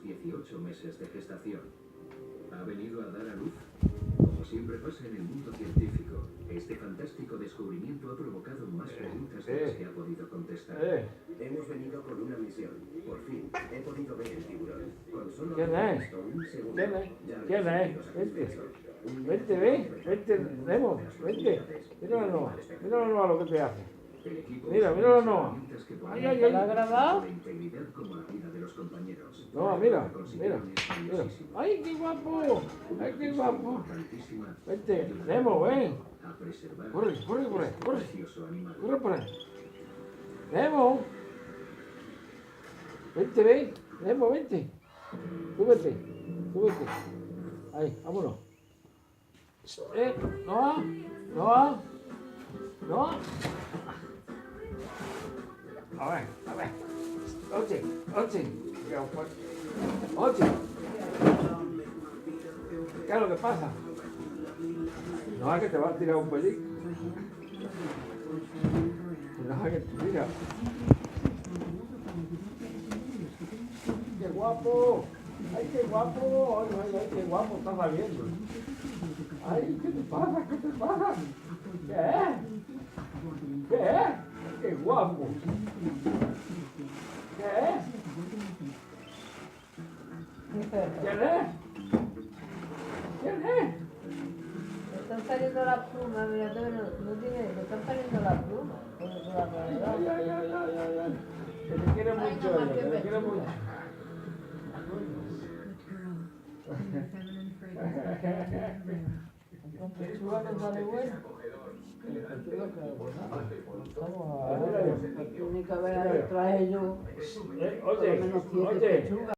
18 meses de gestación. ¿Ha venido a dar a luz? Como siempre pasa en el mundo científico, este fantástico descubrimiento ha provocado más preguntas de las que ha podido contestar. Hemos venido con una misión. Por fin, he podido ver el tiburón. Con solo ¿Quién es? visto un segundo, ¿Quién es? ya me ¿Quién he es? sentido satisfecho. Vente, vente, Nemo, vente. Mira la Noa lo que te hace. El equipo Mira la Noa. Ay, ay, ay. ¿La ha grabado? de integridad como la vida de los compañeros. Noa, mira. Ay, qué guapo. Ay, qué guapo. Vente, Nemo, ven. Corre. Corre por ahí. Nemo. Vente, ven. Nemo, vente. Súbete. Ahí, vámonos. Noa. A ver. Oye. ¿Qué es lo que pasa? No es que te va a tirar un pelín. No es que te tira. ¡Qué guapo! ¡Ay, qué guapo! ¡Ay, qué guapo está saliendo! ¡Ay, qué te pasa! ¿Qué es? ¡Qué guapo! ¿Qué es? ¿Quién es? Le están saliendo las plumas, mira, no tiene, le están saliendo las plumas. Ay. Que te quiere mucho ella, que te quiere mucho. Con pechuga no sale bueno. Vamos a ver, la única vez que traje yo, por lo menos 7 pechugas.